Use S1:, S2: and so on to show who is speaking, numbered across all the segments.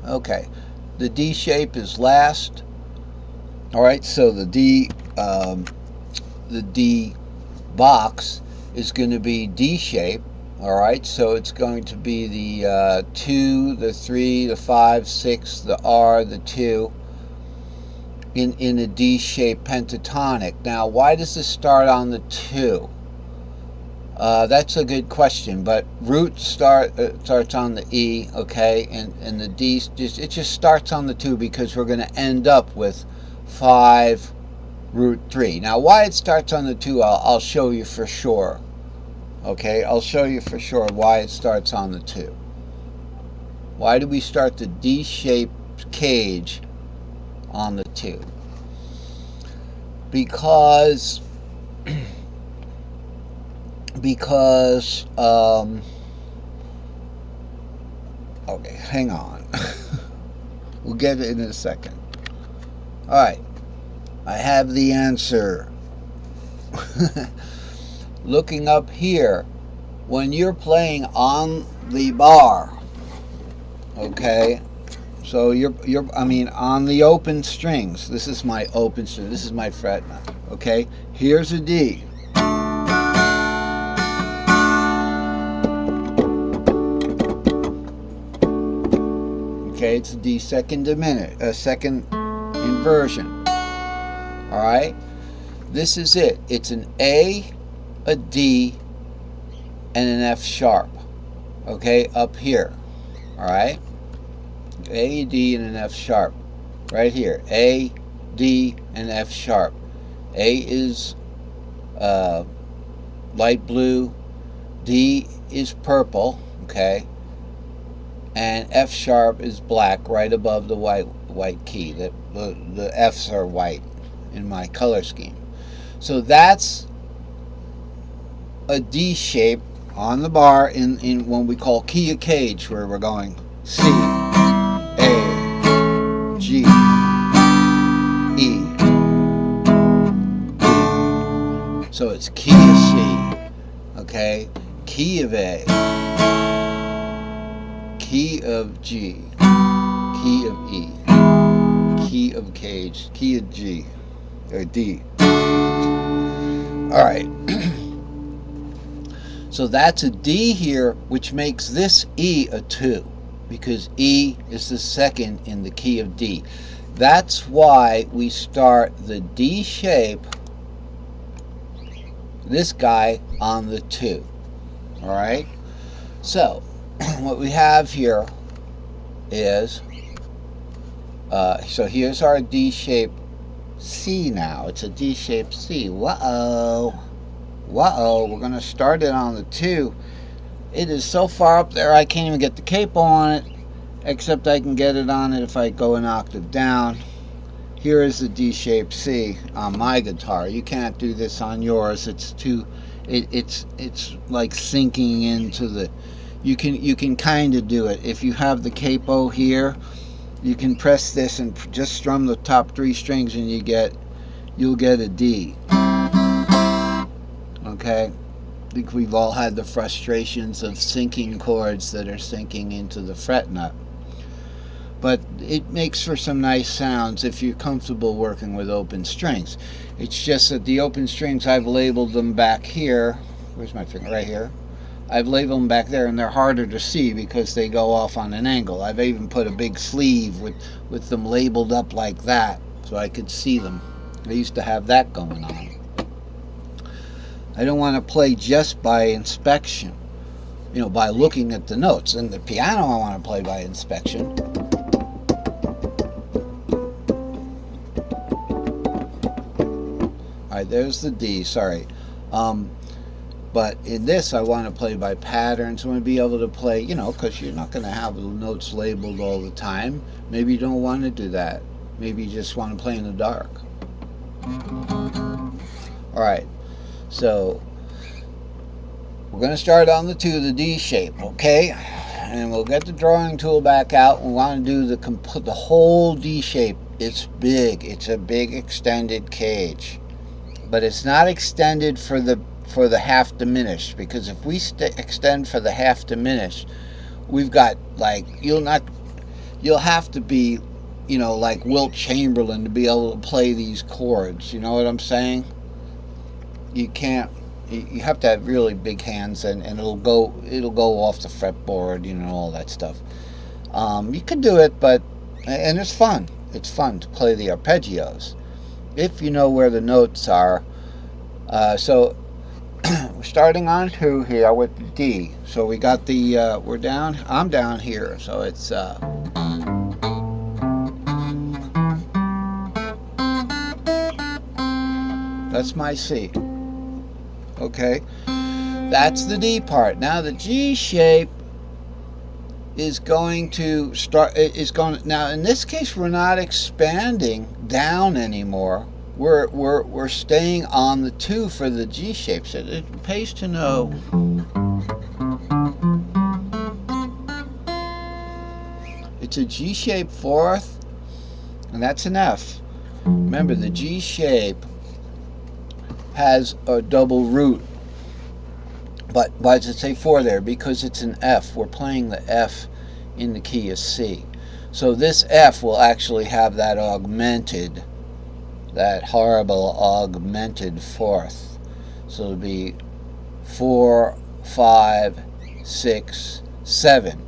S1: Okay, the D shape is last. All right, so the D box is going to be D shape. All right, so it's going to be the 2, the 3, the 5, 6, the R, the 2 in a D shape pentatonic. Now, why does this start on the 2? That's a good question, but root starts on the E, okay, and the D just starts on the 2 because we're going to end up with 5 root 3. Now, why it starts on the 2, I'll show you for sure. Okay, I'll show you for sure why it starts on the 2. Why do we start the D-shaped cage on the 2? Because okay, hang on. We'll get it in a second. All right, I have the answer. Looking up here, when you're playing on the bar, okay, so I mean on the open strings. This is my open string. This is my fret nut. Okay, here's a D. Okay, it's a D second diminished, second inversion. All right, this is it. It's an A, a D, and an F sharp. Okay, up here. All right, A, D, and an F sharp. Right here, A, D, and F sharp. A is light blue, D is purple, okay, and F sharp is black right above the white key. The F's are white in my color scheme. So that's a D shape on the bar in what we call key of cage, where we're going C, A, G, E, D. So it's key of C, okay, key of A, key of G, key of E, key of cage, key of G, or D. All right. So that's a D here, which makes this E a 2, because E is the second in the key of D. That's why we start the D shape, this guy, on the 2. All right? So, what we have here is, so here's our D shape C now. It's a D shape C. Whoa. Whoa, we're going to start it on the 2. It is so far up there I can't even get the capo on it, except I can get it on it if I go an octave down. Here is the D shape C on my guitar. You can't do this on yours. It's too, it's like sinking into the, you can kind of do it. If you have the capo here, you can press this and just strum the top 3 strings and you'll get a D. Okay, I think we've all had the frustrations of sinking chords that are sinking into the fret nut. But it makes for some nice sounds if you're comfortable working with open strings. It's just that the open strings, I've labeled them back here. Where's my finger? Right here. I've labeled them back there, and they're harder to see because they go off on an angle. I've even put a big sleeve with them labeled up like that so I could see them. I used to have that going on. I don't want to play just by inspection, you know, by looking at the notes. And the piano I want to play by inspection. Alright, there's the D, sorry. But in this I want to play by patterns. I want to be able to play, you know, because you're not going to have the notes labeled all the time. Maybe you don't want to do that. Maybe you just want to play in the dark. Alright. So we're going to start on the 2, the D shape, okay? And we'll get the drawing tool back out. We want to do the whole D shape. It's big. It's a big extended cage, but it's not extended for the half diminished, because if we extend for the half diminished, we've got, like, you'll have to be, like Wilt Chamberlain to be able to play these chords. You know what I'm saying? You can't. You have to have really big hands, and it'll go off the fretboard, all that stuff. You can do it, and it's fun. It's fun to play the arpeggios if you know where the notes are. So we're starting on 2 here with the D. So we got the I'm down here, so it's that's my C. Okay, that's the D part. Now the G shape is going to start. Now in this case we're not expanding down anymore. We're staying on the 2 for the G shape. So it pays to know. It's a G shape 4th, and that's an F. Remember, the G shape has a double root. But why does it say 4 there? Because it's an F. We're playing the F in the key of C. So this F will actually have that augmented, that horrible augmented 4th. So it'll be 4, 5, 6, 7.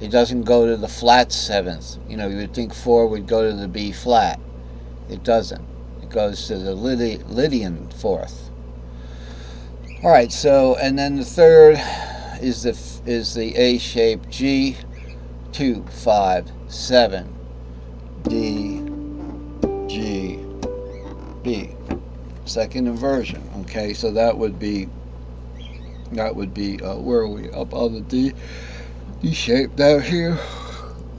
S1: It doesn't go to the flat 7th. You would think 4 would go to the B flat. It doesn't. It goes to the Lydian 4th. All right, so, and then the 3rd is the A shape G, 2, 5, 7, D, G, B. Second inversion. Okay, so that would be where are we? Up on the D shape down here.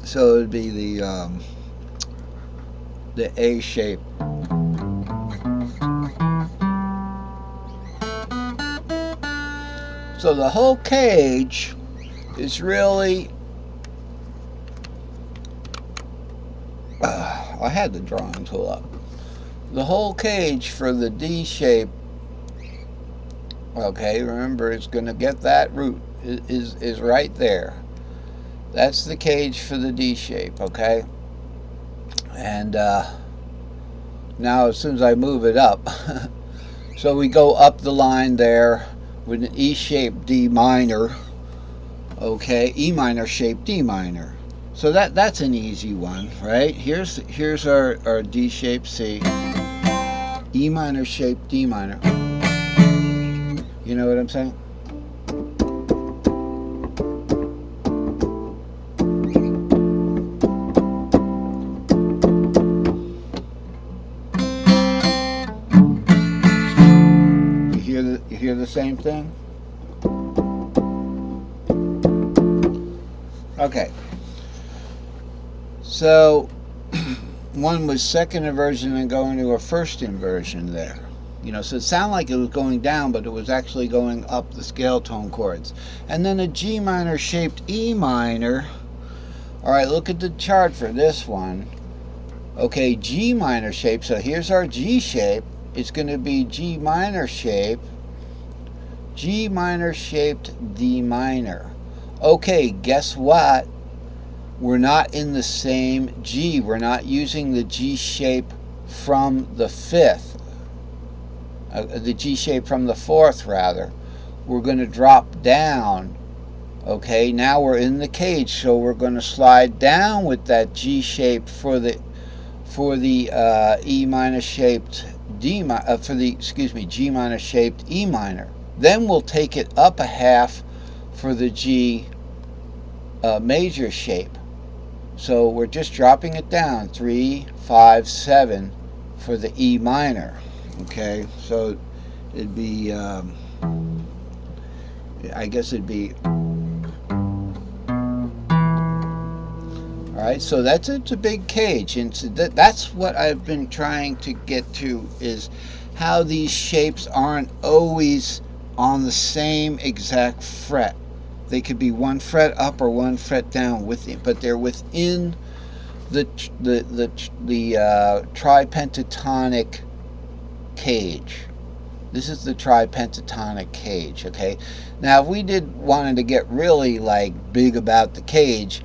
S1: So it would be the A shape. So the whole cage is really, I had the drawing tool up. The whole cage for the D shape, okay, remember it's going to get that root, is right there. That's the cage for the D shape, okay? And now as soon as I move it up, so we go up the line there with an E shaped D minor, okay, E minor shaped D minor. So that's an easy one, right? Here's our D shaped C, E minor shaped D minor. You know what I'm saying? You hear the same thing? Okay. So one was second inversion and going to a first inversion there. So it sounded like it was going down, but it was actually going up the scale tone chords. And then a G minor shaped E minor. All right, look at the chart for this one. Okay, G minor shape. So here's our G shape. It's going to be G minor shape, G minor shaped D minor. Okay, guess what? We're not in the same G. We're not using the G shape from the 5th. The G shape from the 4th, rather. We're going to drop down. Okay, now we're in the cage, so we're going to slide down with that G shape for the E minor shaped G minor shaped E minor. Then we'll take it up a half for the G major shape. So we're just dropping it down 3, 5, 7 for the E minor. Okay, so it'd be I guess it'd be, all right, so it's a big cage, and so that's what I've been trying to get to, is how these shapes aren't always on the same exact fret. They could be 1 fret up or 1 fret down but they're within the tripentatonic cage. This is the tripentatonic cage. Okay, now if we wanted to get really like big about the cage,